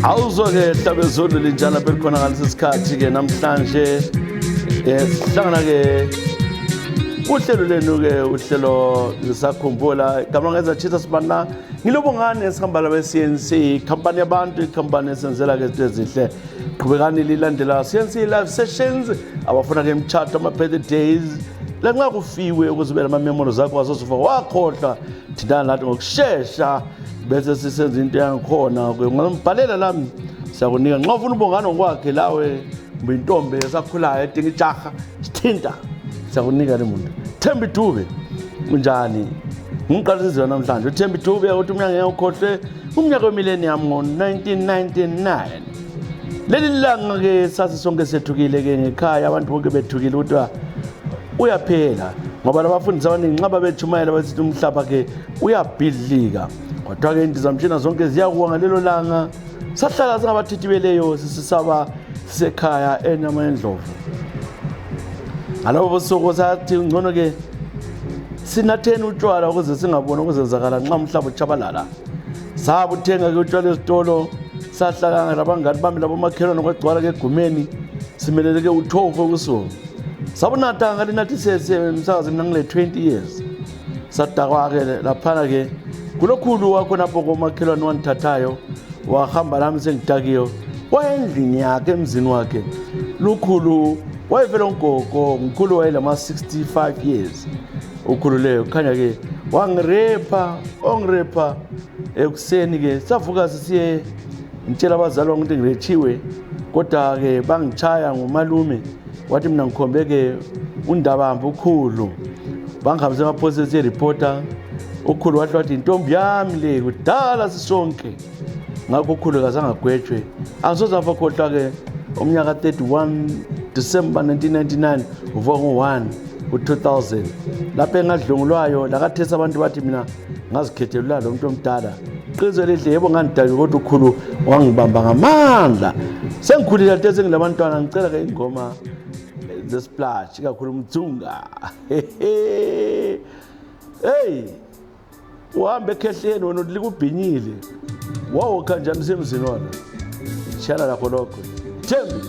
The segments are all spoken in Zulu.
Awuzo-ke hlabezulu linjana belikhona ngalesi sikhathi-ke namhlanje sihlangana-ke uhlelo lenu-ke uhlelo ngisakhumbula igama ngeza Jesus Banda ngilobongane esihamba labe-CNC khampani yabantu ikhampani esenzela-ke izinto ezihle qhubekani lilandela CNC live sessions abafuna-ke imitshato ama-birthdays lanxa kufiwe ukuzibela ama-memories akho wazosufa wakhohlwa thintana nathi ngokushesha bese sisenza into yangikhona ngambhalela lami siyakunika nxa ufuna ubongano ngokwakhe lawe mbintombe esakhulayo edinga ijaha sithinta siyakunika le muntu Thembi Dube kunjani ngiqalisizwe namhlanje uThembi Dube uthi umnyaka ngiyawukhohle umnyaka wemillennium ngo-1999 leli langa ke sasi sonke sethukile ke ngekhaya abantu bonke bethukile ukuthi uyaphela ngoba labafundisi abaningi nxa bethumayela besithi umhlaba ke uyabhidlika kodwa ke indizamtshina zonke ziyakuwa ngalelo langa sahlala singabathithibeleyo sisisaba sisekhaya enyama endlovu ngalobo busuku sathi ngcono ke sinatheni utshwala ukuze singaboni ukuzenzakala nxa umhlaba uchabalala sabuthenga ke utshwala esitolo sahlala ngabangani bami labo makhelwane kwagcwala ke egumeni simelele ke uthofu kusuku sabunatha ngalinathi semsakazi mina ngile 20 years sadakwa ke laphana ke kulokhulu wakho napho komakhelwane wanthathayo wahamba nami sengidakiyo wayendlini yakhe emzini wakhe lukhulu wayevela ugogo mkhulu wayelama 65 years ukhulu leyo khanya ke ongirepa ekuseni ke savuka sisiye ngitshela abazali ukuthi ngirechiwe kodwa ke bangichaya ngomalume wathi mina ngikhombe ke undabamba ukhulu bangihambise emaphoyiseni ye-reporter ukhulu wathi intombi yami le kudala sisonke ngakho ukhulu kazangagwetshwe angisoze ngafakhohlwa ke umnyaka 31 December 1999 uvuka ngo-1 u-2000 lapho engadlungulwayo lakathesa abantu bathi mina ngazikhethelula lo muntu omdala qiniso lihle yebo ngandidaki kodwa ukhulu wangibamba ngamandla sengikhulile ade sengilabantwana ngicela ke ingoma zesplash kakhulu umthunga hey uhambe ekhehleni wena likubhinyile wawokha njani semzini wona shana lakho lokho Thembi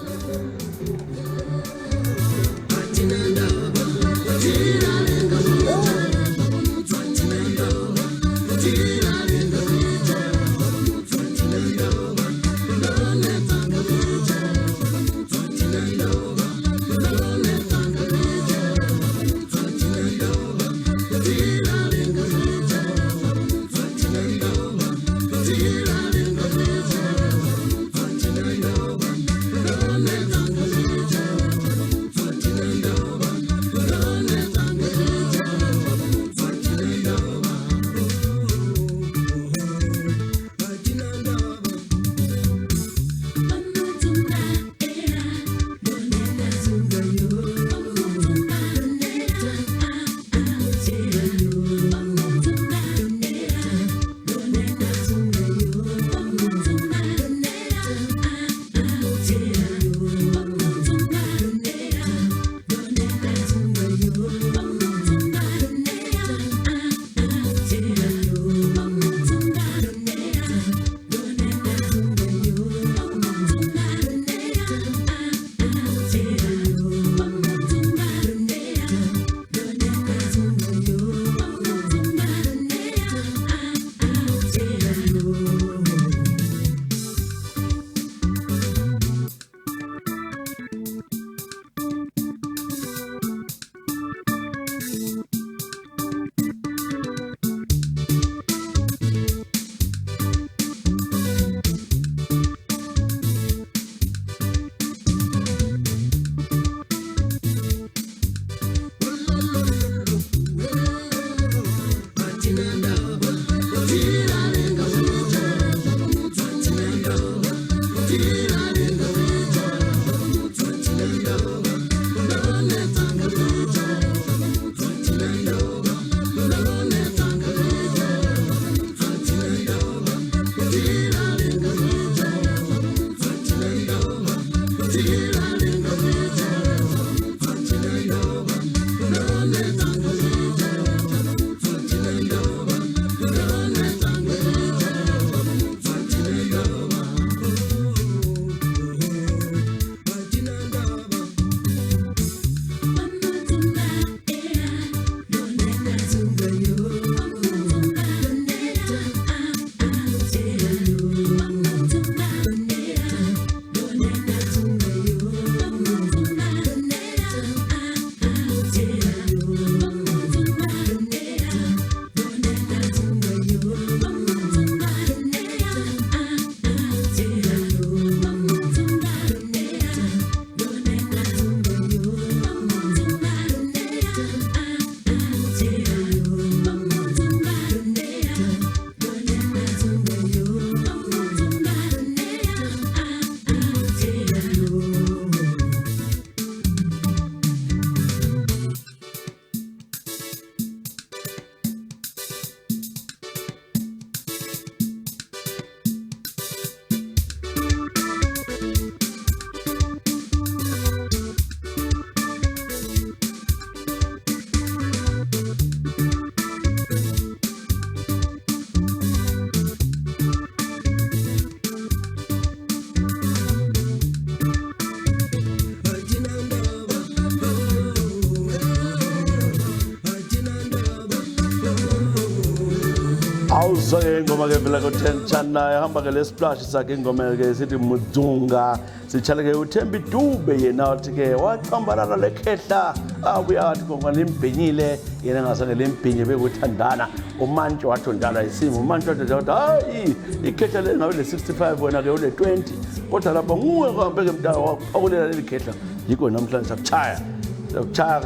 awuzwe ingoma ke vela ko Tenchana ehamba ke lesplash sakhe ingoma ke sithi Mudzunga sitshale ke uThembi Dube yena uthi ke waqambalana lekhehla abuya athi ngoba limbhenyile yena ngasane lembhinye bekuthandana uMantshi wathi ndala isimo uMantshi wathi hayi ikhehla le ngabe le 65 wena ke ule 20 kodwa lapha nguwe kuhambe ke mntana wakulela leli khehla yiko namhlanje sakuchaya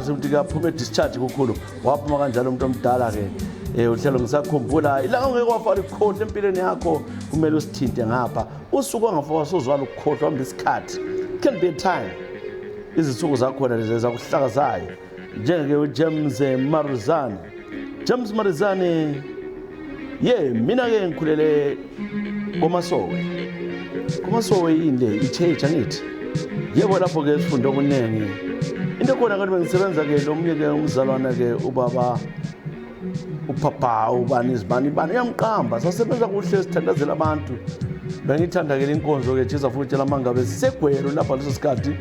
sithi kaphuma discharge kukhulu waphuma kanjalo umuntu omdala ke uhlelo ngisakhumbula ilanga ngeke wafala ukukhohlwa empilweni yakho kumele usithinte ngapha usuku angafaka sozwala ukukhohlwa ngesikhathi can be a time izithuku zakho lezi zakuhlakazayo njengeke uJames Marizane mina ke ngikhulele komasowe yinde ichurch angithi yebo lapho ke sifunda okunengi into khona kanti bengisebenza ke lo mnye ke umzalwana ke ubaba upapa ubani yamqamba sasebenza kuhle sithandazela abantu bengithanda ke inkonzo ke Jesus futhi la mangabe sisegwelo lapha leso sikhathi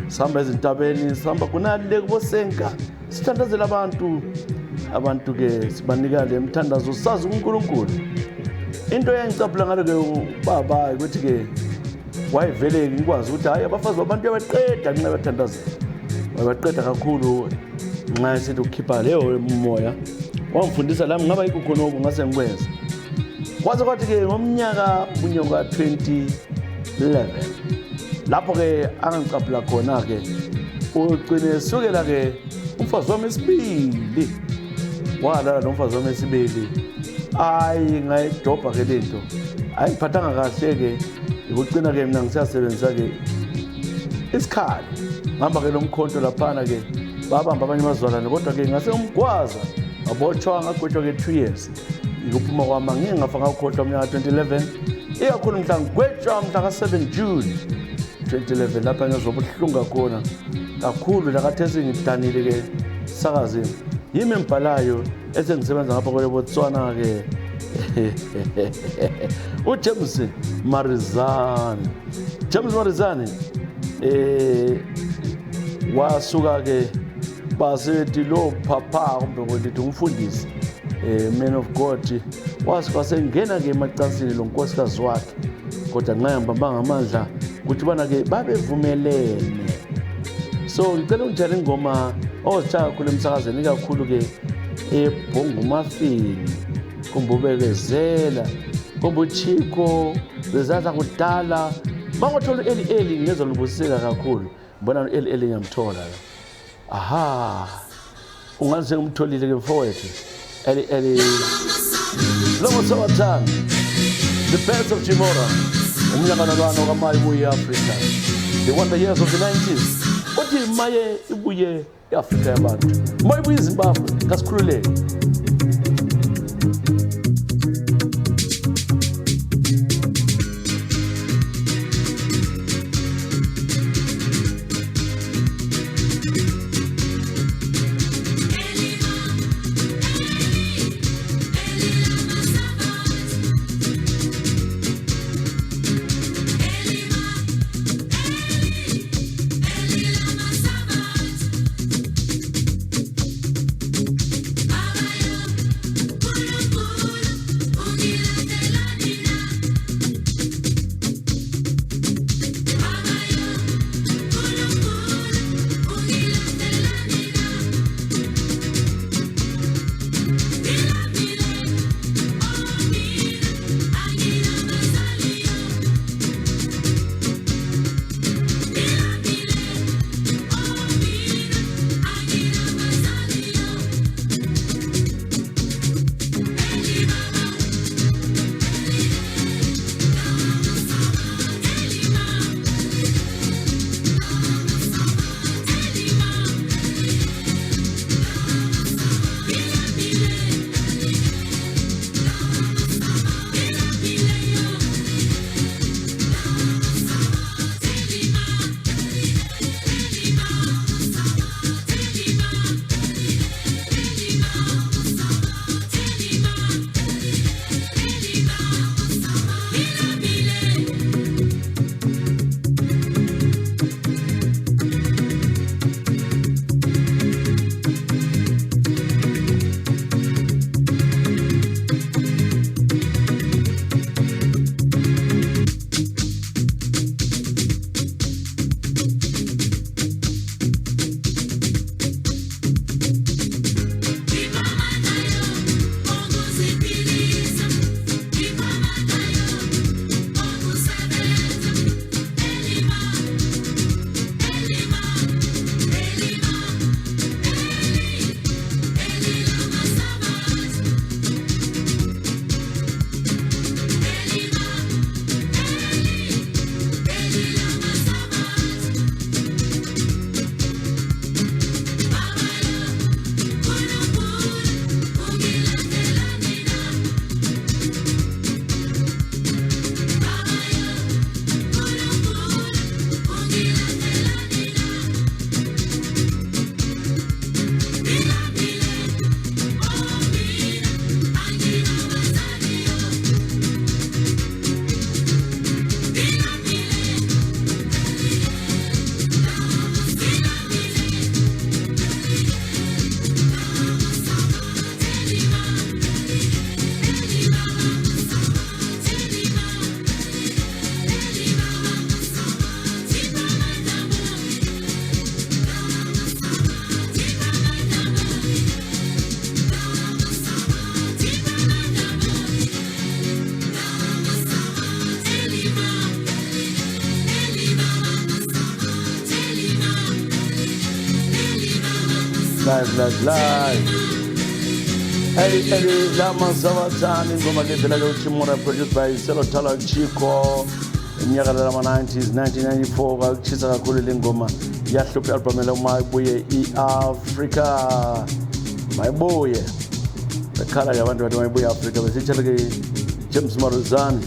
sihamba ezintabeni sihamba kunale kubosenka sithandazela abantu ke sibanika le mthandazo sazi uNkulunkulu into eyangicapula ngalo ke ubaba ukuthi ke wayevele ngikwazi ukuthi hayi abafazi babantu yabaqeda nxa bathandazela wabaqeda kakhulu nxa sithi ukhipha leyo moya wangifundisa lami ngaba yikho khona ngase ngikwenza kwaze kwathi ke ngomnyaka bunyonga 2011 lapho ke angicapula khona ke ucine sukela ke umfazi wami esibili walala nomfazi wami esibili ayi ngayidobha ke lento ayiphathanga kahle ke ukucina ke mina ngisasebenzisa ke isikhali ngihamba ke lomkhonto laphana ke babamba abanye abazalwane kodwa ke ngase umgwaza abotshwa ngagwetshwa ke 2 years ikuphuma kwami ngingafanga ukukhohlwa umnyaka 2011 ikakhulu mhla ngigwetshwa mhla ka 7 June 2011 lapha ngizobuhlunga khona kakhulu la kathesi ngidanile ke sakazini yimi embhalayo esengisebenza ngapha kwele Botswana ke uJames Marizane wasuka ke basethi lo papa kumbe ngokuthi umfundisi man of God wasengena ke emacansini lo nkosikazi wakhe kodwa nxa ngibamba ngamandla ukuthi bana ke babevumelene so ngicela unjalo ingoma ozitshaya kakhulu emsakazweni kakhulu ke ebhonga umafini kumbe ubekezela kumbe uchiko bezaza kudala bangothola eli ngezwe libuseka kakhulu mbona eli ngiyamthola la aha ungaze ngimtholile ke mfowethu eli Longo Sawathana the best of Chimora umnyaka nalwana kamayi buye Africa the wonder years of the 90s uthi maye ibuye eAfrica yabantu maye buye Zimbabwe kasikhululeke Live. Hey, Lama Savatani, Goma Villa Chimora, produced by Celotala Chico, in Yagalama 90s, 1994, Chisaka Kulingoma, Yashup Alpamelo, my boy, Africa, my boy. The color I want to my boy Africa was James Morrison,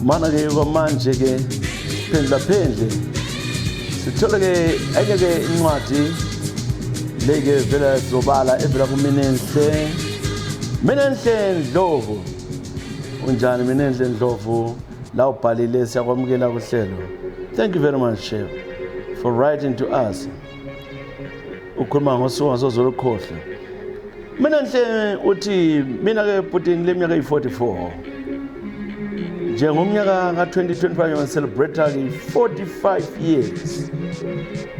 Manage Manchege, Pendle, Sitolage, Egage Nwati. Lege vela zobala evela kuminenhle Ndlovu unjani Minenhle Ndlovu la ubhalile siyakwamukela kuhlelo. Thank you very much, Chef, for writing to us. Ukhuluma ngosuku sozolukhohle. Minenhle uthi mina ke Putin leminyaka yi44 njengomnyaka ka2025 we celebrate 45 years.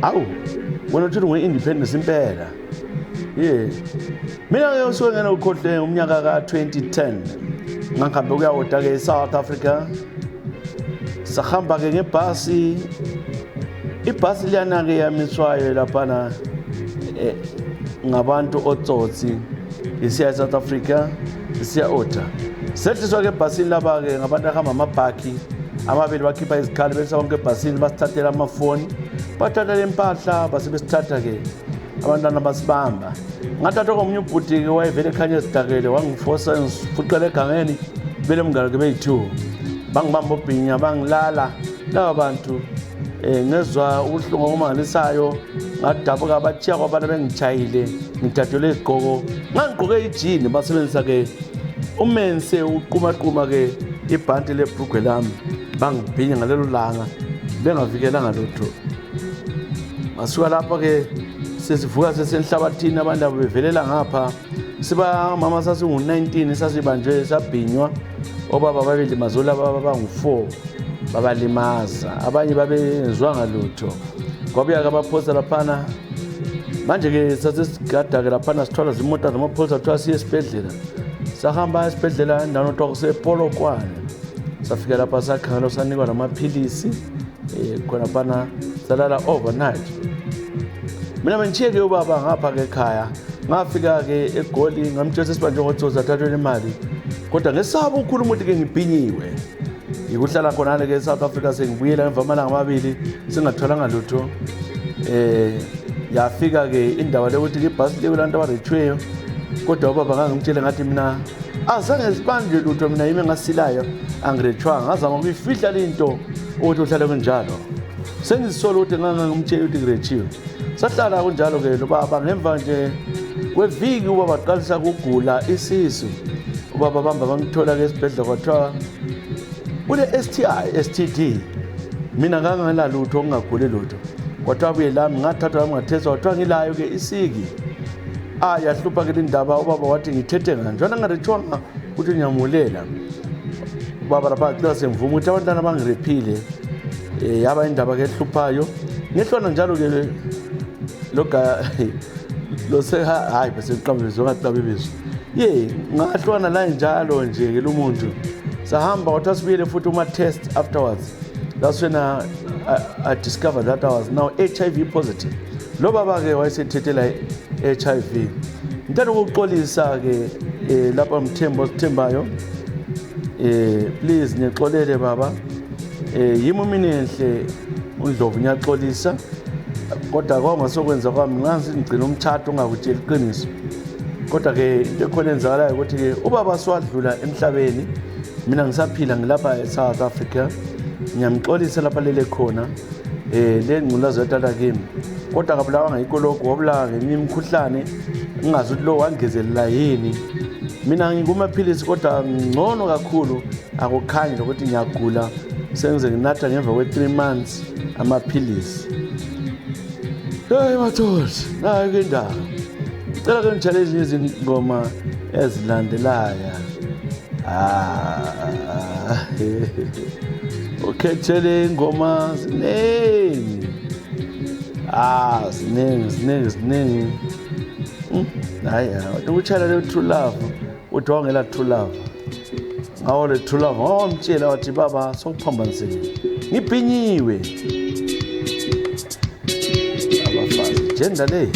Awu wena uthi nge-independence impela. Mina ke usuke ngena ukhohle umnyaka ka2010 ngihambe ukuyawota ke South Africa. Sahamba ke ngebhasi. Ibhasi liyana ke yamiswayo laphana ngabantu otsotsi isiya South Africa isiya ota. Sehliswa ke ebhasini laba ke ngabantu ahamba amabhaki amabili bakhipha izikhali bese bonke ebhasini basithathela amafoni. Bathatha lempahla basebesithatha ke abantwana basibamba. Ngathatha komunye ubhuti ke wayevele ekhanya esidakele wangifosa ngifuqela egangeni bele mngalo ke beyi2 bangibamba obhinya bangilala laba bantu ngezwa uhlungu omangalisayo ngadabuka abachiya kwabantu bengichayile ngithathele izigqoko ngangigqoke ijini basebenzisa ke umense uqumaquma ke ibhanti lebhrugwe lami bangibhinya ngalelo langa bengavikelanga lutho. Masuka lapha ke sesivuka sesenhlabathini abantu bevelela ngapha siba mama sasingu19 sasibanjwe sabhinywa obaba babili mazola baba bangu4 babalimaza abanye babezwanga lutho kwabuya ke abaphosa laphana manje ke sasesigada ke laphana sithola izimota zamaphosa thola siye esibhedlela sahamba esibhedlela endaweni othiwa kusePolokwane safika lapha sakhangela sanikwa namaphilisi khona phana salala overnight. Mina bengicheke ubaba ngapha ke ekhaya ngafika ke eGoli ngamtshela sibanje ngothoza thathwe imali kodwa ngesaba ukhuluma ukuthi ke ngibhinyiwe ikuhlala khona ke eSouth Africa sengibuyela emva amalanga amabili singatholanga lutho. Yafika ke indawo le ukuthi ibhasi le kulantu abarechweyo kodwa ubaba ngangimtshela ngathi mina azange sibanje lutho mina yimi ngasilayo angirechwanga ngazama ukuyifihla lento ukuthi uhlale kunjalo sengisola ukuthi ngangimtshela ukuthi ngirechiwe. Sahlala kunjalo ke lo baba ngemva nje kweviki ubaba qalisa ukugula isisu ubaba bamba bangithola ke esibhedlela kwathiwa ule STD mina ngangela lutho ngingagule lutho kwathiwa buye lami ngathatha lami ngathesa kwathiwa ngilayo ke isiki. Yahlupha ke indaba ubaba wathi ngithethe kanjani ngarechwanga ukuthi ngiyamulela ubaba lapha xa semvuma ukuthi abantwana bangirephile yaba indaba ke ehluphayo ngehlona njalo ke lo hayi bese ngiqambizo ngaqabibizo ngahlwana la njalo nje ke lo muntu sahamba wathi asibuyele futhi uma test afterwards. That's when I discovered that I was now HIV positive. Lo baba ke wayesethethela HIV. Ngithanda ukuxolisa ke lapha Mthembo Sithembayo please ngixolele baba yimi Minenhle uNdlovu ngiyaxolisa kodwa kwangasokwenza kwami ngansi ngigcina umthatho ungakutshela iqiniso kodwa ke into ekhona enzakalayo ukuthi ke ubaba swadlula emhlabeni mina ngisaphila ngilapha eSouth Africa ngiyamxolisa lapha lele khona le ngculaza yatata kimi kodwa kabulawa ngayikho lokho wabulawa ngeminye imikhuhlane ngingazi ukuthi lo wangezelela yini. Mina ngikumaphilisi kodwa ngcono kakhulu akukhanyi ukuthi ngiyagula sengize nginatha ngemva kwe3 months amaphilisi. Mathos nayo ke indaba cela ke ngitshele izingoma ezilandelayo. Ukhethele ingoma ziningi ziningi hayi ukutshala le true love uthi wangela true love ngawo le true love ngomtshela wathi baba sokuphambanisile ngibhinyiwe abafazi gender le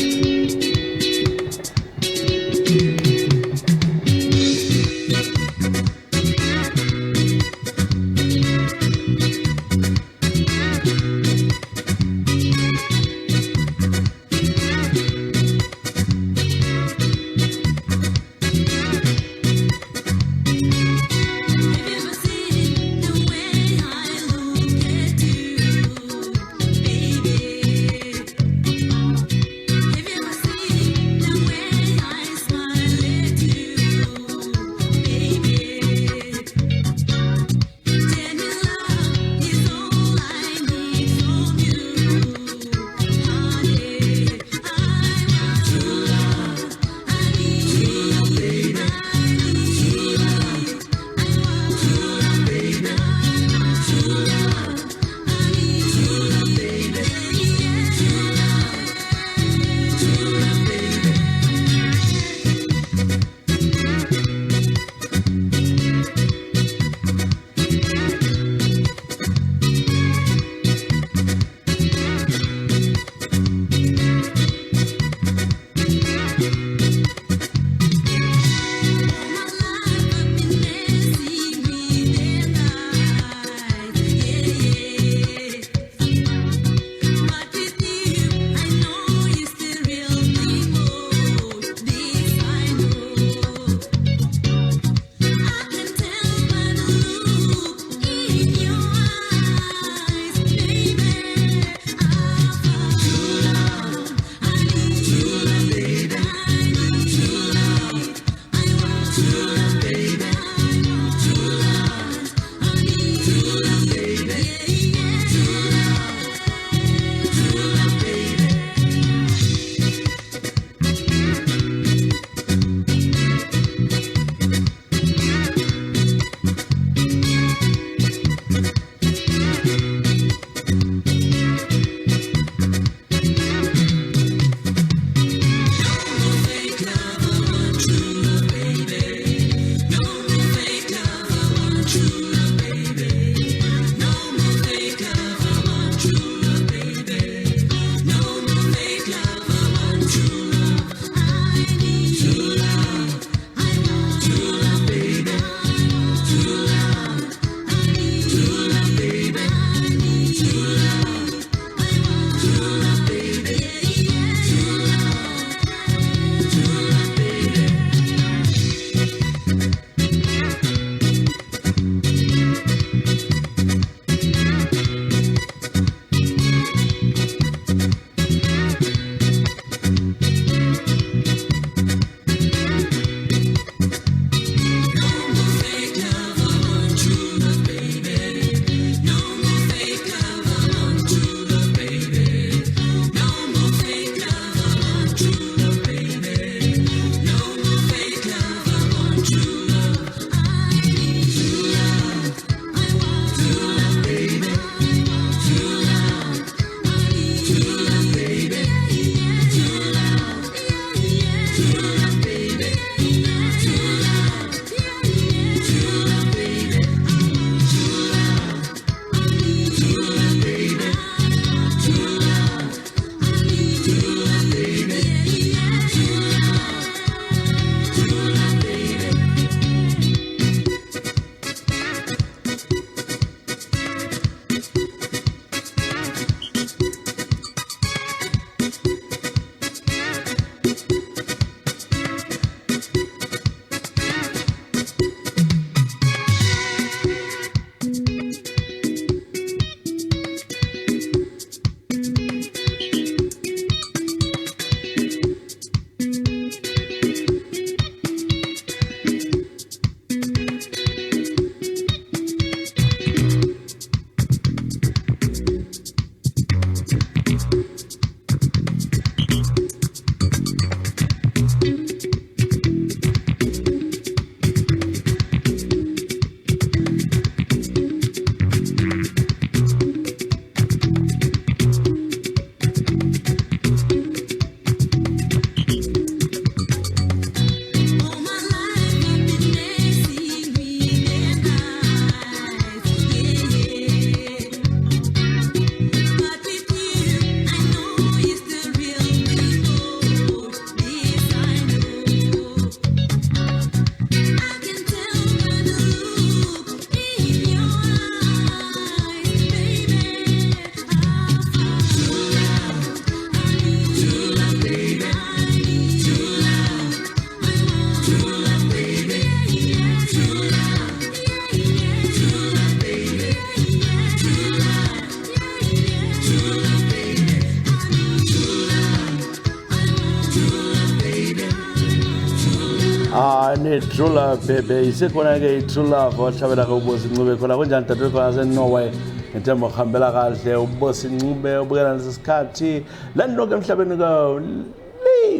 True love bebe isekhona ke true love wahlabela ke uBosi Ncube khona kunjani dadewethu wase Norway ngithemba ukuhambela kahle uBosi Ncube ubukela lesikhathi lento ke emhlabeni ka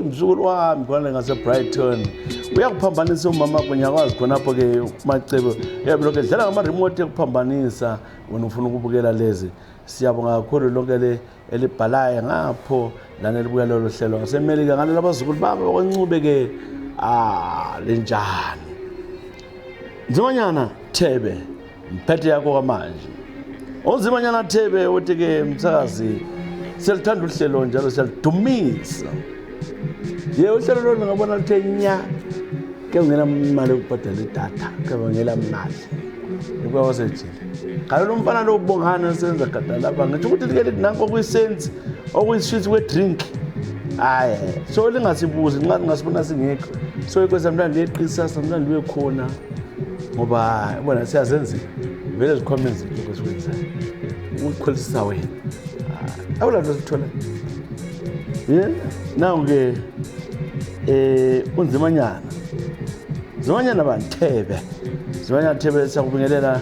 mzukulu wami khona ngase Brighton uyakuphambanisa umama wakho nyakwazi khonapho ke Macebo yabulokhe dlala ngama remote ekuphambanisa wena ufuna ukubukela lezi siyabonga kakhulu lonke le elibhalayo ngapho lana elibukela lo hlelo ngaseMelika ngale labazukulu babo okweNcube ke lenjani Nzimanyana Thebe mphethe yakho kamanje Nzimanyana Thebe uthi ke msakazi selithanda uhlelo njalo selidumisa uhlelo lo ngabona lithe nya ke ngena imali yokubhadala idatha ke ngela mnali ukwawasejile kalo umfana lo ubongana senza gada lapha ngithi ukuthi likele nanko kuyisense okuyiswitch we drink so lingasibuzi nqathi ngasibona singekho so ikwesamntana leqisa samntana liwe khona ngoba ubona siyazenza vele zikhomens zethu kwesikwenza ukukholisisa wena awulalo sithola nawo ke Nzimanyana Banthebe Nzimanyana Thebe siyakubingelela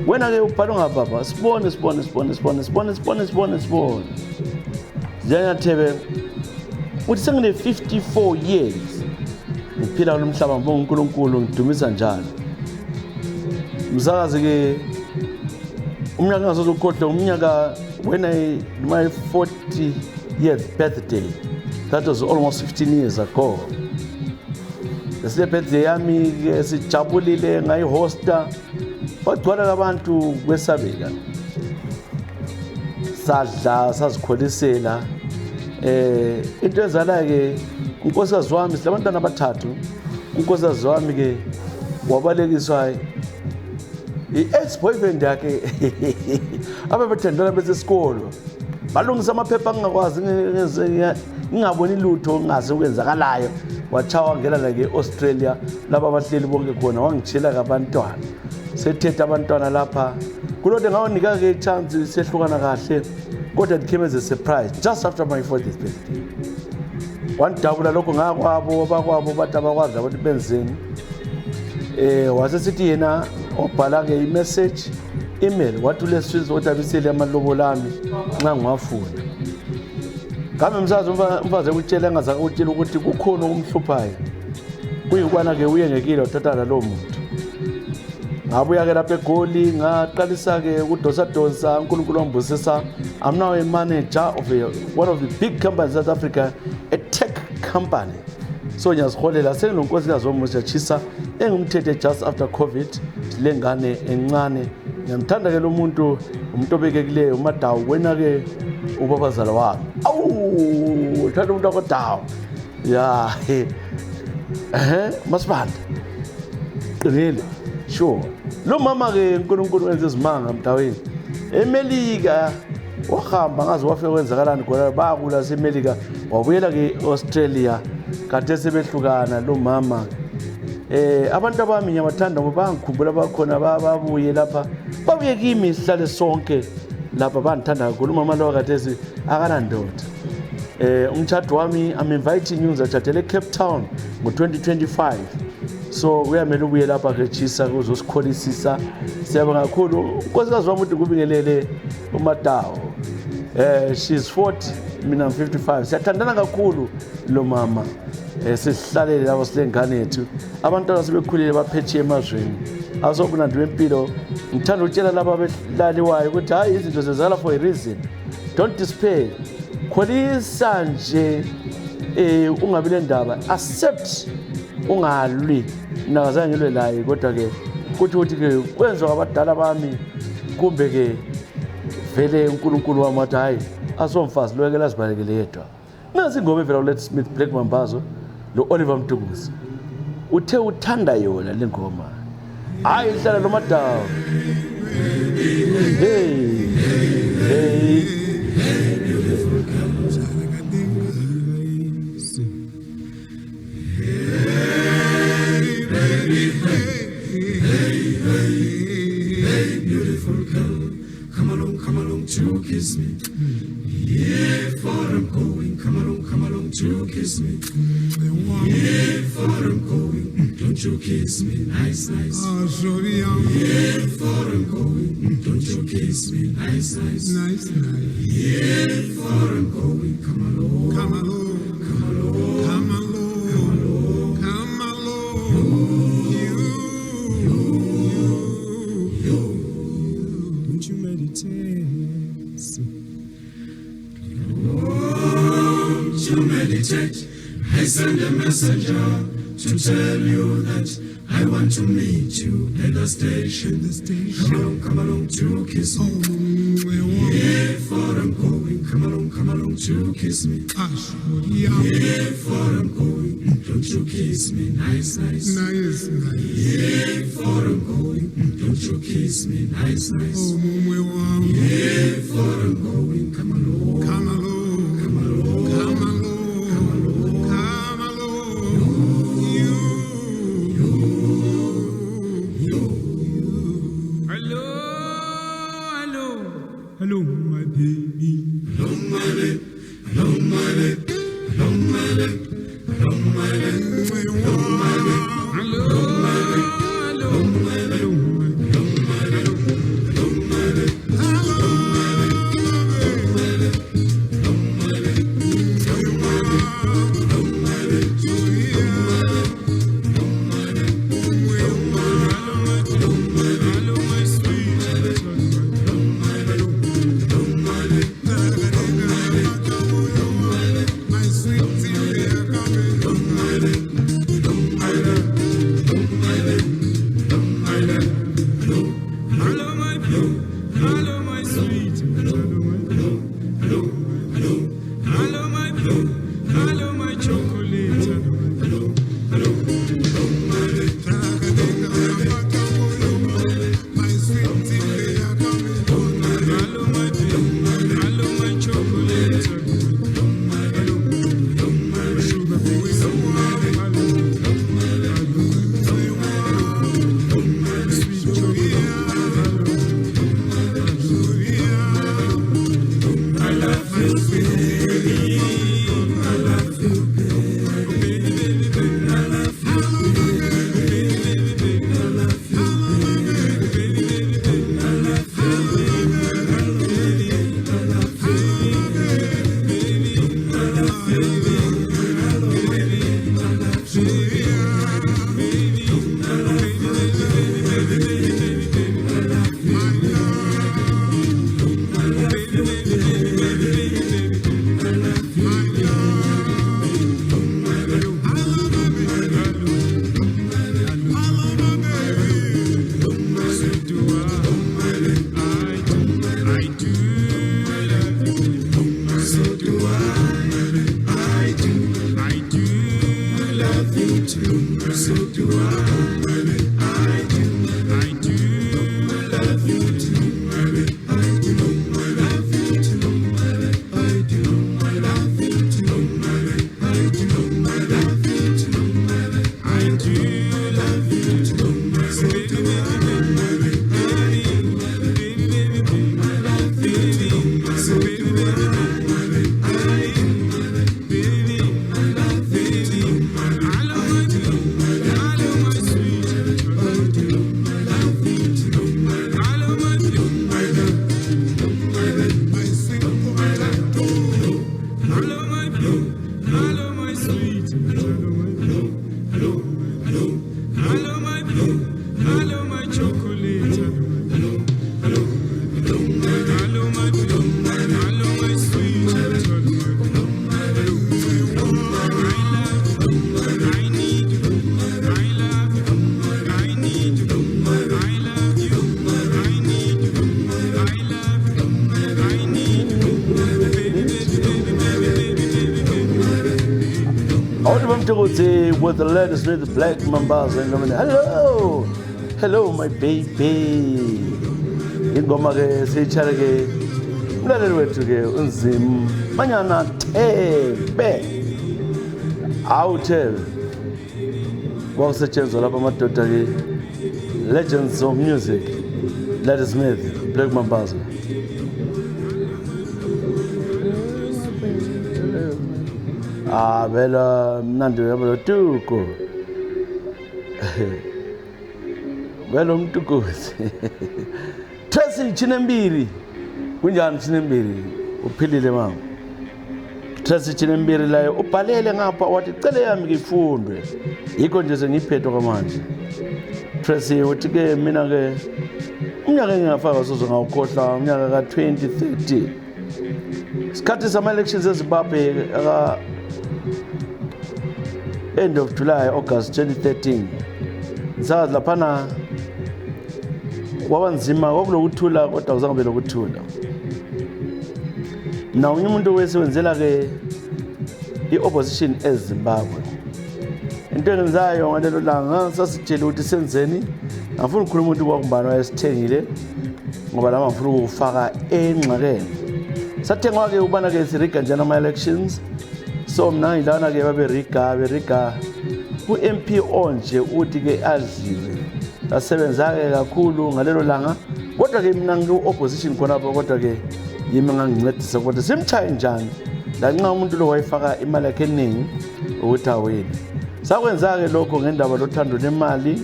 wena ke ubhalwe ngababa sibone Nzimanyana Thebe uthi sengine 54 years ngiphila lo mhlaba ngibonga uNkulunkulu ngidumisa njalo msakazi ke umnyaka ngasozukhohle umnyaka when my 40th birthday that was almost 15 years ago lesi birthday yami ke sijabulile ngayihosta bagcwala abantu kwesabeka sadla sazikholisela into ezala ke unkosikazi wami silabantwana abathathu unkosikazi wami ke wabalekiswa i-ex boyfriend yakhe ababethandana besesikolo balungisa amaphepha angakwazi ngingaboni lutho ngaze kwenzakalayo wachawa ngela la ke-Australia laba abahleli bonke khona wangitshela kabantwana sethethe abantwana lapha kulode ngawunika-ke chance sehlukana kahle kodwa it came as a surprise just after my 40th birthday wandabula lokho ngakwabo bakwabo bathi abakwazi abantu benzeni wasesithi yena wabhala-ke i-message email wathi ulesizwe ukuthi abisele amalobola ami nxa ngiwafuna kambe msazi umfazi ekutshela engazake ukutshela ukuthi kukhona okumhluphayo kuyikwana-ke uyengekile wathatha nalowo muntu ngabuya-ke lapha eGoli ngaqalisa-ke ukudosadonsa uNkulunkulu wangibusisa. I'm now a manager of one of the big companies in South Africa, a tech company. So ngiyaziholela sengilonkosikazi womusha engumthethe just after COVID lengane encane ngiyamthanda ke lo muntu umuntu obekekileyo uMadawu wena-ke ubabazala wami uthanda umuntu wakoDawu ya Masibanda qinile sure lo mama-ke uNkulunkulu wenza izimanga mntaweni eMelika wahamba ngaze wafika kwenzakalani khona bakula seMelika wabuyela-ke Australia kade sebehlukana lo mama abantu abami ngiyabathanda ngoba bangikhumbula bakhona babuye lapha babuye kimi sihlale sonke lapha bandithanda kakhulu umama lo kade akanandoda umtshado wami I'm inviting you ngizatshadela eCape Town ngo-2025 so kuyamele ubuye lapha ke Chisa kuzosikholisisa siyabonga kakhulu unkosikazi wami uthi kubingelele uMadawu she's 40 mina I'm 55 siyathandana kakhulu lo mama sesihlalele labo silengane yethu abantwana sebekhulile baphetshe emazweni asobunandi bempilo ngithanda ukutshela laba abehlaliwayo ukuthi hayi izinto zenzakala for a reason don't despair kholisa nje ungabi nendaba accept ungalwi nakazange ngilwe laye kodwa ke kuthi ke kwenziwa abadala bami kumbe ke vele uNkulunkulu wami wathi hayi asomfazi lo yekela sibalekele yedwa nazi ingoma evela uLet Smith Black Mambazo lo Oliver Mtukudzi uthe uthanda yona le ngoma hayi ihlala lo Madawu hey beautiful girl hey beautiful girl come along to kiss me yeah for I'm going come along to kiss me yeah for I'm going don't you kiss me nice yeah for I'm going don't you kiss me nice yeah for I'm going come along don't you meditate I send a messenger to tell you that I want to meet you at the station. Come along to kiss me. Yeah, for I'm going. Come along to kiss me. Yeah, for I'm going. Don't you kiss me, nice. Yeah, for I'm going. Don't you kiss me, nice. Yeah, for I'm going. Come along. Hello, my baby. Hello, my baby. Hello, my baby. Hello, my baby. Hello, my baby. Hello, my baby. Hello, my baby. Hello, my baby. Hello, my baby. Hello, my baby. So do I do love you too. So do I do love you too. I do love you too. I do love you too. I do love you too. I do love you too. So do with the latest with Black Mambazo and hello my baby. Ingoma ke siyitshale ke umlaleli wethu ke unzima manyana thebe awuthe kwakusetshenzwa lapha amadoda ke legends of music Lady Smith Black Mambazo. Vela mnandi yabo tuko. Vela umtukuzi. Tracy Chinembiri. Kunjani Chinembiri? Uphilile mama. Tracy Chinembiri la ubhalele ngapha wathi cele yami ngifundwe. Yikho nje sengiphetho kamanje. Tracy uthi ke mina ke umnyaka engingafaka sozo ngawukhohla umnyaka ka 2030. Isikhathi sama elections eZimbabwe end of July, August 2013. Sazi laphana wabanzima kwakulokuthula kodwa kuzange belokuthula. Mina umuntu wesebenzela ke iopposition eZimbabwe. Into engenzayo ngalelo langa sasitshela ukuthi senzeni. Ngifuna ukukhuluma umuntu kwakumbani wayesithengile ngoba lama ngifuna ukufaka engxakeni. Sathengwa ke ubana ke siriga njana ama elections. So mna ngilana ke beriga ku-MP onje uthi ke adliwe asebenza ke kakhulu ngalelo langa kodwa ke mina ngiku-opposition khonapho kodwa ke yimi ngangincedisa kodwa simchaye njani lanxa umuntu lo wayifaka imali yakhe eningi ukuthi awini. Sakwenza ke lokho ngendaba lothando lemali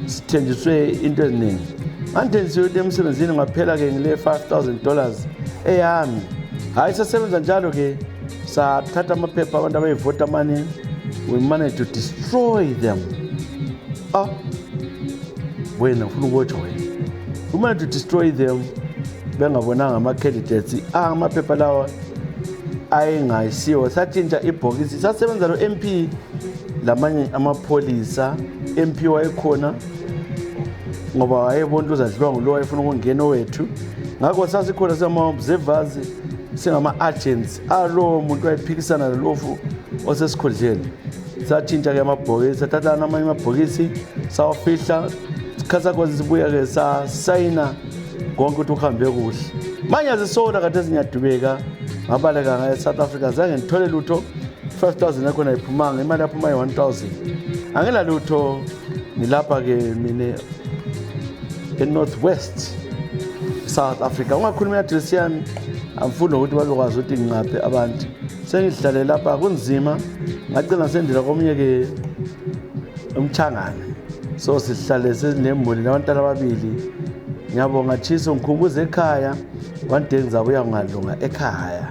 sithenjiswe into eziningi. Nganthenjisiwe ukuthi emsebenzini ngaphela ke ngile $5,000 eyami. Hayi sasebenza njalo ke sathatha amaphepha abantu abayivota amaningi. We managed to destroy them. Wena ufuna ukutho wena. We managed to destroy them. Bengabonanga ama-candidates amaphepha lawa ayengayisiwo. Sathintsha ibhokisi sasebenza lo MP lamanye amapholisa. MP wayekhona ngoba wayebona uzadliwa ngulo wayefuna ukungena owethu. Ngakho sasikhona sama-observers singama-agents alo muntu wayephikisana lolofu osesikhundleni. Sathintsha ke amabhokisi sathatha namanye amabhokisi sawafihla sikhatha kwazi sibuya ke sayina konke ukuthi uhambe kuhle. Manje azisola kade sinyadubeka ngabaleka ngaye South Africa zange ngithole lutho. 5,000 yakho nayiphumanga imali yaphuma 1,000. Angela lutho ngilapha ke mina eNorthwest South Africa. Ungakhuluma address yami amfuna ukuthi bazokwazi ukuthi ngingaphi abantu. Sengihlale lapha kunzima ngacela sendela komunye ke umchangane. So sihlale sesinemuli nabantwana ababili. Ngiyabonga Chiso ngikhumbuza ekhaya one day ngizabuya ngalunga ekhaya.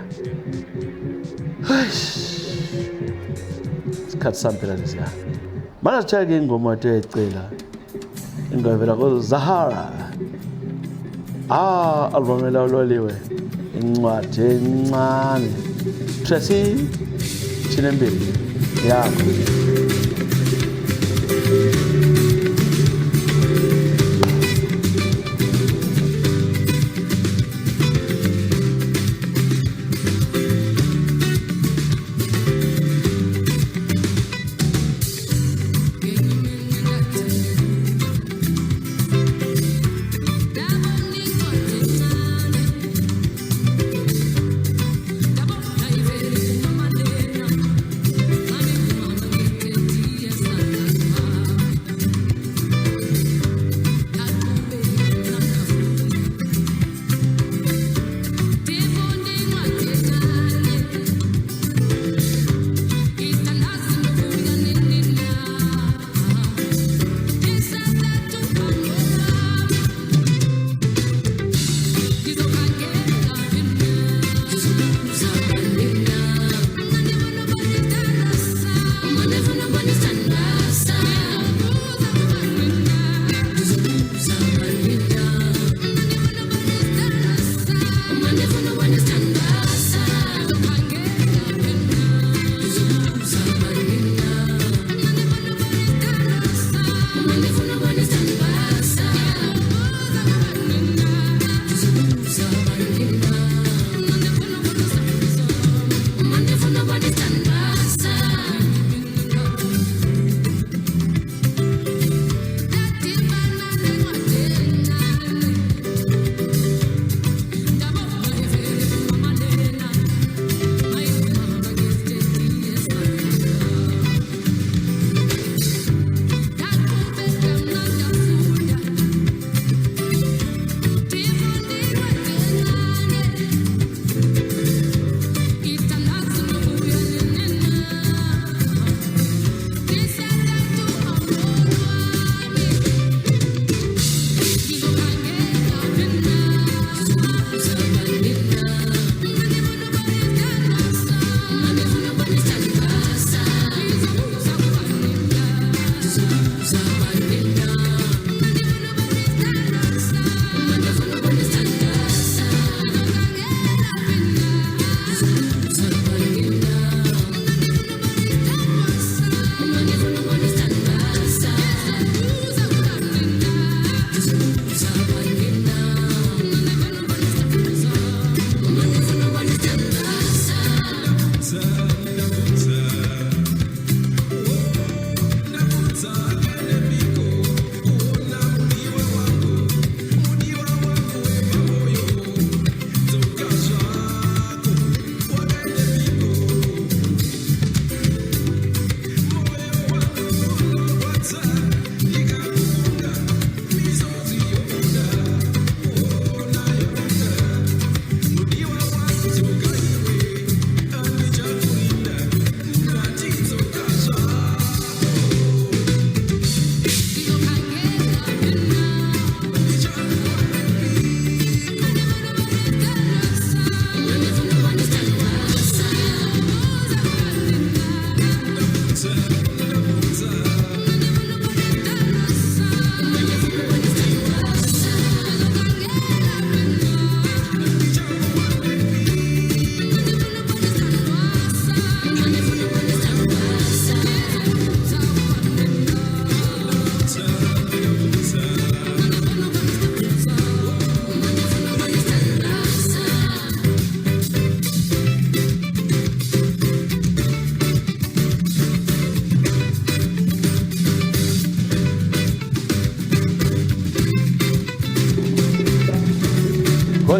Isikhathi sampela lesiya. Mana sichaya ke ingoma ethu ecela. Ingavela ko Zahara. Album elawuliwe. Incwadi encane. Tracy Chinembiri yakho.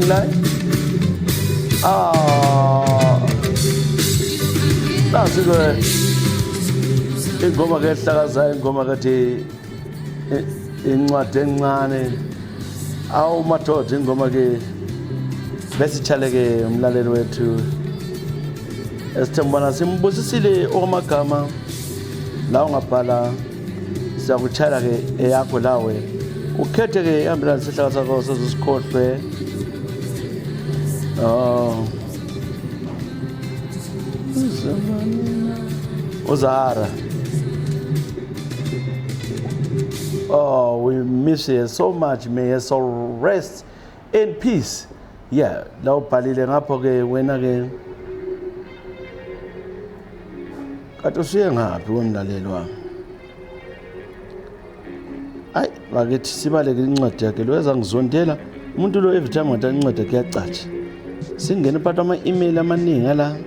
ngilay nasi-ke ingoma ke ehlakazayo ingoma kathi incwadi encane madoda ingoma ke besitshale-ke umlaleli wethu esithembana simbusisile okwamagama la ungabhala siyakutshayela-ke eyakho lawe ukhethe-ke ihambelana sihlaka sakho sezisikhohlwe Uzahara. We miss you so much. May your soul rest in peace. Yeah, la ubhalile ngapho-ke wena-ke kade usuye ngaphi wemlaleli wami? Hayi, bakithi sibaleke incwadi yakhe lo ezangizondela umuntu lo every time ngathi incwadi yakhe iyacatsha. Singene phakathi ama-email amaningi ala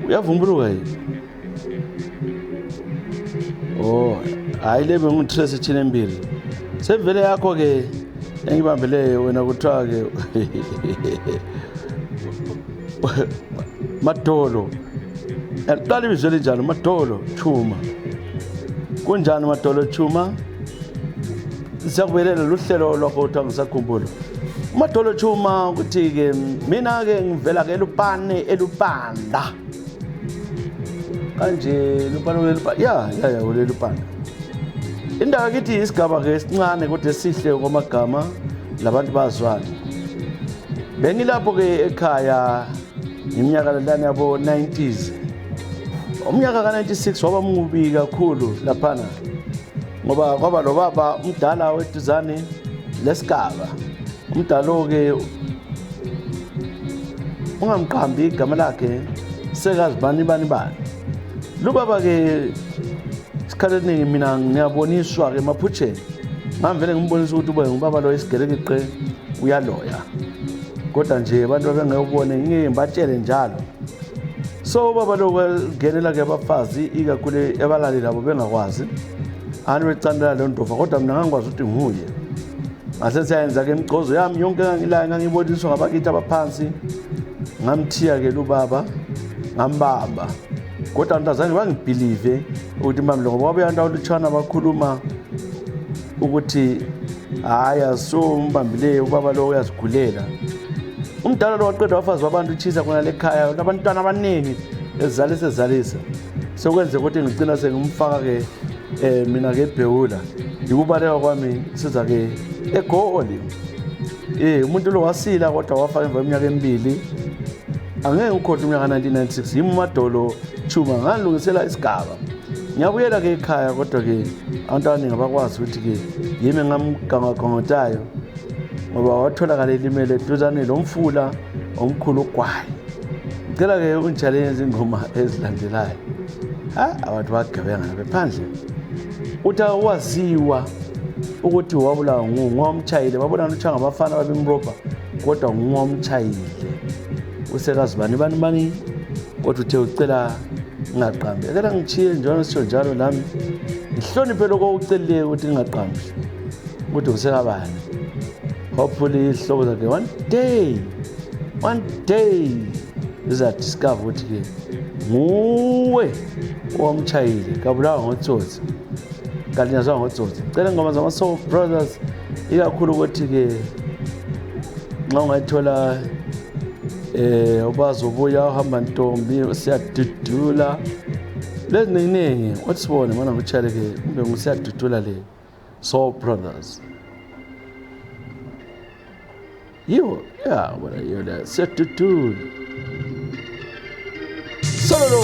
uyavumbuluka yini? Hayi le bengu-3 ethini embili sevele yakho-ke engibambeleyo wena kuthiwa-ke Madolo qala ibizwe linjalo Madolo Chuma. Kunjani Madolo Chuma? Siyakubelela luhlelo lwakho kuthiwa ngisakhumbula Madolo Chuma ukuthi-ke mina-ke ngivela-ke elupanda kanje ulelupanda indawo kithi isigaba-ke esincane kodwa esihle kwamagama labantu bazwana. Bengilapho-ke ekhaya iminyaka lana yabo 90s. Umnyaka ka-96 waba mubi kakhulu laphana ngoba kwaba lo baba umdala weduzane lesigaba. Umdalo-ke ungamqambi igama lakhe sekazi bani. Lo baba-ke isikhathi esiningi mina ngiyaboniswa-ke emaphutsheni ngamvele ngimbonisa ukuthi ube ngubaba lo isigelekeqe uyaloya kodwa nje abantu abengekubone ngike ngibatshele njalo. So ubaba lo ngenela-ke abafazi ikakhulu ebalali labo bengakwazi ani becandela leyo ndofa kodwa mina ngangikwazi ukuthi nguye. Ngase siyayenza-ke imigcozo yami yonke engangilayo ngangiboniswa ngabakithi abaphansi ngamthiya-ke lo baba ngambamba kodwa abantu azange bangibhilive ukuthi mbambi lo ngoba kwabe abantu olutshwana bakhuluma ukuthi hhayi so umbambileyo ubaba lo uyazigulela. Umdala lo waqeda wafazi wabantu utshisa khona lekhaya abantwana abaningi ezalisa sokwenze ukuthi ngigcina sengimfaka-ke mina-ke eBhewula yikubaleka kwami siza-ke eGoli. Umuntu lo wasila kodwa wafa emva kweminyaka emibili. Angeke ngikhohlwe umnyaka 1996 yimi Madolo Chuma ngalungisela isigaba. Ngiyabuyela-ke ekhaya kodwa-ke abantu abaningi abakwazi ukuthi-ke yimi engamgangagangotayo ngoba watholakala elimele eduzane lomfula omkhulu ugwayi. Ngicela-ke ungitshalele izingoma ezilandelayo. Abantu bagebenga bephandle uthi waziwa ukuthi wabulawa ngumtshayile babona lutshanga abafana babemrobha kodwa ngumtshayile usekazi bani kodwa uthe ucela ngingaqambi. Ekela ngichiye njalo sisho njalo nami ngihloniphe lokho ucelile ukuthi ngingaqambi ukuthi usekabani. Hopefully ihlobo zakhe one day izadiscover ukuthi-ke nguwe owamtshayile kabulawa ngotsotsi kalinyazwa ngotsotsi. Cela ingoma zama-Soul Brothers ikakhulu ukuthi-ke nxa ungayithola ubazobuya uhamba ntombi siyadudula lezi ningi othi sibone mana ngitshale-ke ube ngusiyadudula le Soul Brothers yiwo bona yiyo la siyadudula solo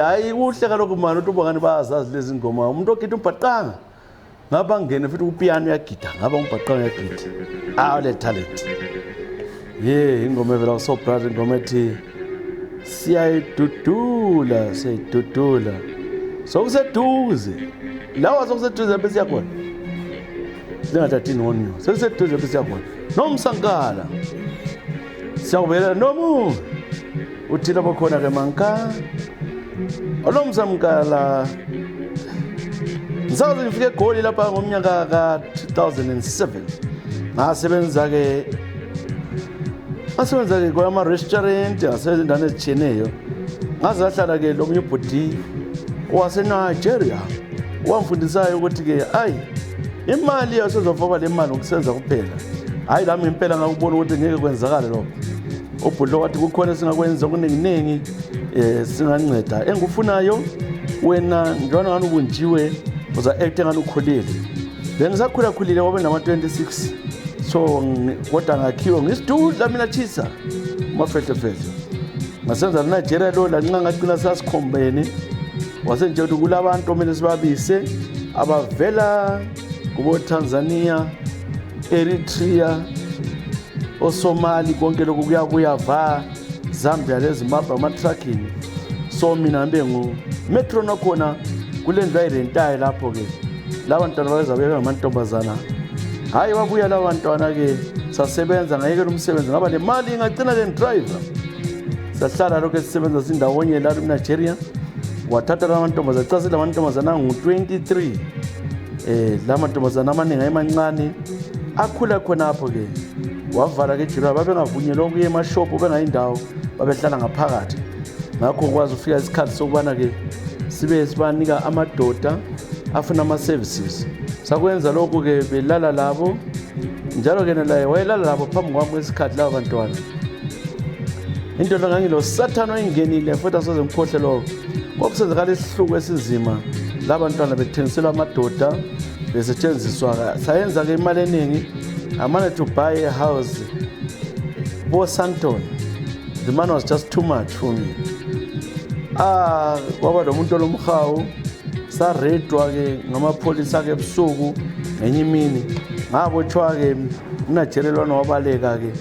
Hayi kuhle kaloku mani ukuthi ubangani bayazazi lezi ngoma. Umuntu ogida umbhaqanga ngaba ngene futhi upiano uyagida, ngaba umbhaqanga uyagida. Le talent. Ingoma evela so brother, ingoma ethi siyayidudula. Sokuseduze. Lawa sokuseduze bese yakhona. Singathathi ngonyo. Sokuseduze bese yakhona. Nomsankala. Siyawubela nomu. Uthina bakhona ke manka. Olomsankala. Ngisaze ngifike eGoli lapha ngomnyaka ka 2007. Ngasebenza ke kwama restaurant, ngasebenza endaweni ezitshiyeneyo. Ngazahlala ke lo mnyubhudi wase Nigeria. Wamfundisayo ukuthi ke imali yasezofaka le mali ukusenza kuphela. Hayi lami impela ngakubona ukuthi ngeke kwenzakala lokho. Ubhudlo wathi kukhona singakwenza kuningi singanceda. Engufunayo wena njalo ngani ubunjiwe uza act ngani ukhulile. Bengisakhulile wabe nama 26. So kodwa ngakhiwa ngisidudla mina chisa mafehlefehle. Ngasenza Nigeria lo la nqa ngagcina sasikhombene. Wasenje ukuthi kulabantu omele sibabise abavela kubo Tanzania, Eritrea, oSomali konke lokhu kuyava Zambia leZimbabwe ama-trucking. So mina ngibe ngu metro nakhona kule ndlu ayirentayo lapho ke. Labantwana bazabeka ngamantombazana. Hayi wabuya labantwana ke sasebenza ngayekela umsebenzi ngaba le mali ingagcina le driver. Sahlala lokho sisebenza sindawonye la eNigeria. Wathatha lamantombazana xa silamantombazana ngu-23. Lamantombazana amaningi ayemancane akhula khona apho ke. Wavala ke jira babengavunyelwa ukuya emashopu bengayindawo babehlala ngaphakathi. Ngakho kwazi ufika isikhathi sokubana ke sibe sibanika amadoda afuna ama-services. Sakwenza lokhu ke belala labo njalo ke naye wayelala labo phambi kwami kwesikhathi labo bantwana. Into ngangilo Sathane oyingenile futhi asoze ngikhohle lokho. Ngokusenzakala isihluku esinzima labantwana bethengiselwa amadoda besetshenziswa. Sayenza ke imali eningi. I managed to buy a house for Santon. The man was just too much for me. Kwaba lomuntu olomhawu saredwa ke ngamapholisa ke ebusuku ngenye imini. Ngabotshwa ke uNigerelwana wabaleka ke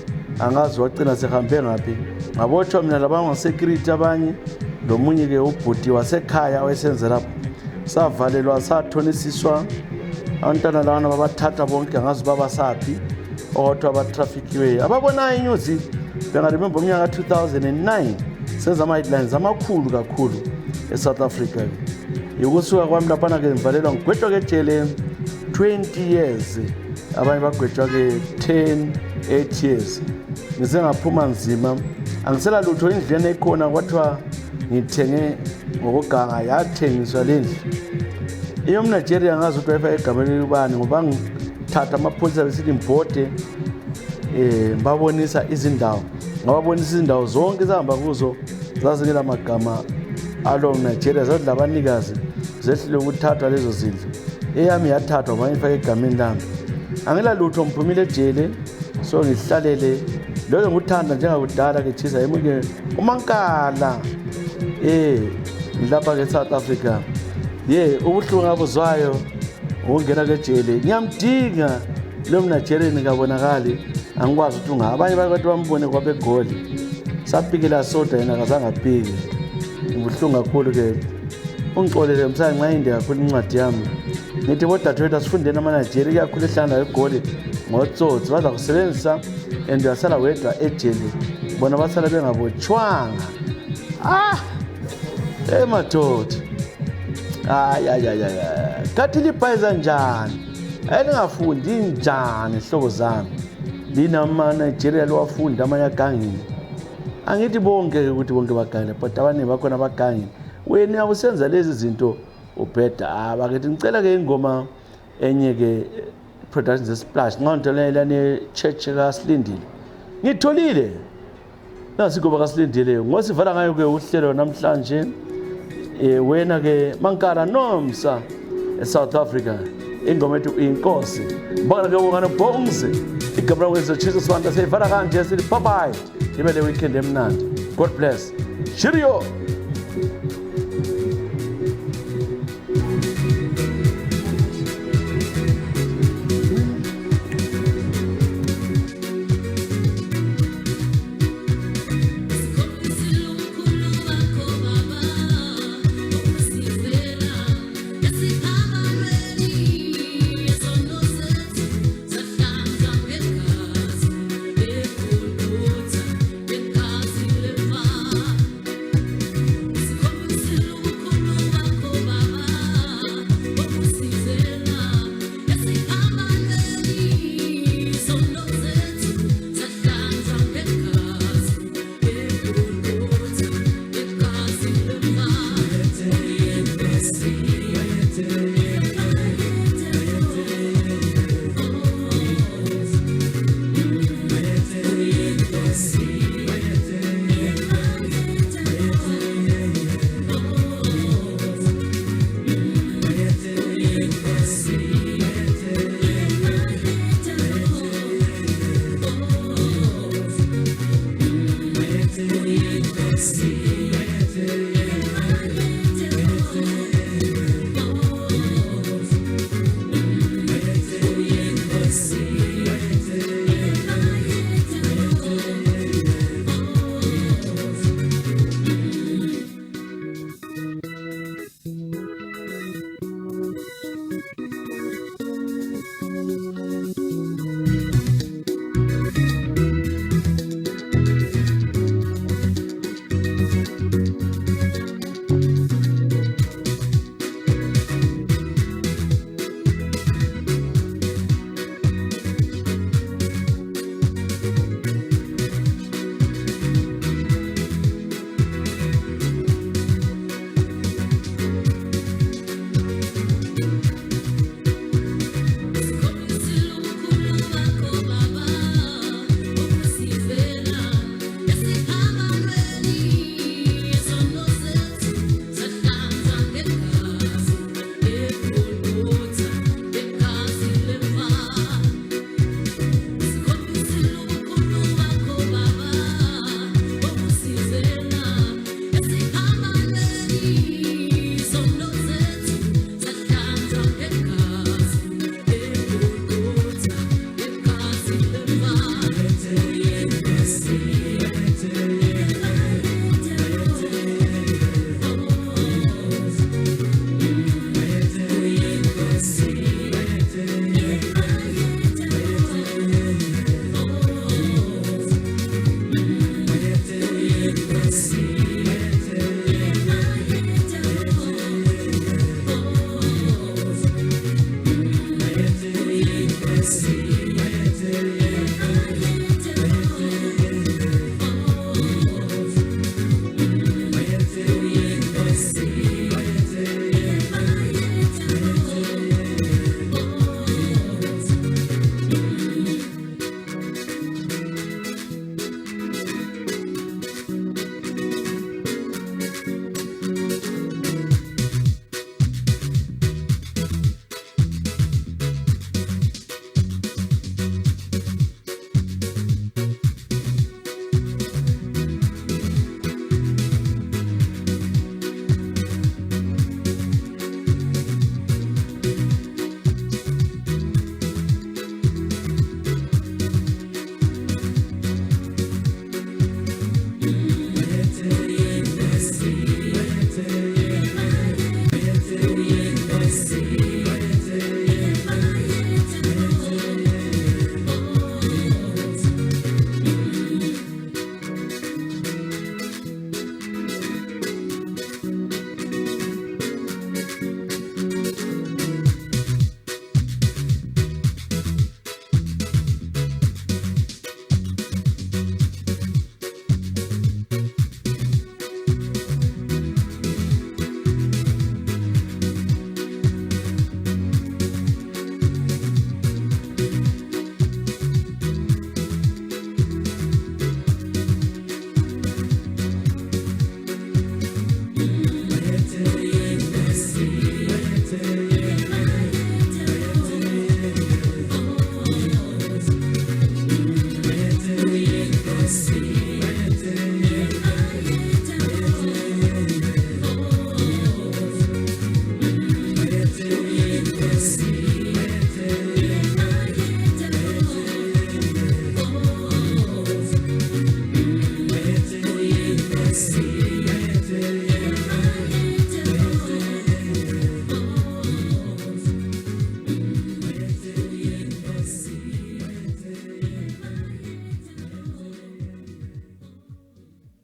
angazi wagcina sehambe ngaphi. Ngabotshwa mina labanga security abanye lomunye ke ubhuti wasekhaya wayesenze lapho. Savalelwa sathonisiswa. Abantwana lana babathatha bonke angazi baba saphi odwa abatraffikiwe. Ababona inews bengaremember umnyaka 2009 senza ama-headlines amakhulu kakhulu eSouth Africa. Yokusuka kwami laphana ke ngivalelwa ngigwetshwa ke ejele 20 years. Abanye bagwetshwa ke 8 years. Ngisengaphuma nzima. Angisela lutho indlene ekhona kwathiwa ngithenge ngokuganga yathengiswa le ndlu. Iyo mNigeria ngazi ukuthi wayefa egameni libani ngoba ngithatha amapholisa besithi mbode babonisa izindawo. Ngababonisa izindawo zonke zahamba kuzo zazingela amagama alo Nigeria zadla abanikazi zehlile ukuthathwa lezo zindlu. Eyami yathathwa manje ifake egameni lami. Angela lutho ngiphumile ejele so ngihlalele lokho ngikuthanda njengakudala ke Chisa emuke uMankala ngilapha ke South Africa. Ubuhlungu abuzwayo ukungena ke ejele. Ngiyamdinga lo mNigeria ngabonakali angikwazi ukuthi ungabanye bakwethu bambone kwabeGoli. Sapikela soda yena akazange apike. Ubuhlungu kakhulu ke. Ungixolele msana nxa inde kakhulu incwadi yami. Ngithi bodadewethu asifundeni amaNigeria kakhulu ehlanda eGoli ngotsotsi baza kusebenzisa and uyasala wedwa ejele. Bona basala bengabotshwanga. Madoda. Kathi liphayiza njani? Elingafundi njani ihlobo zami? Lina amaNigeria lowafunda amanye agangini. Angithi bonke ukuthi bonke bagangile but abaningi bakhona bagangile. Wena usenza lezi zinto ubheda. Bakethi ngicela ke ingoma enye ke production zeSplash ngantolele ne church kaSilindile. Ngitholile. Nasi ngoba kaSilindile ngosivala ngayo ke uhlelo namhlanje. Wena ke Mankala Nomsa eSouth Africa ingoma ethu inkosi bona ke wona bonze igabra wethu Jesus wanda seyivala kanje sithi bye bye ibe le weekend emnandi. God bless. Cheerio. See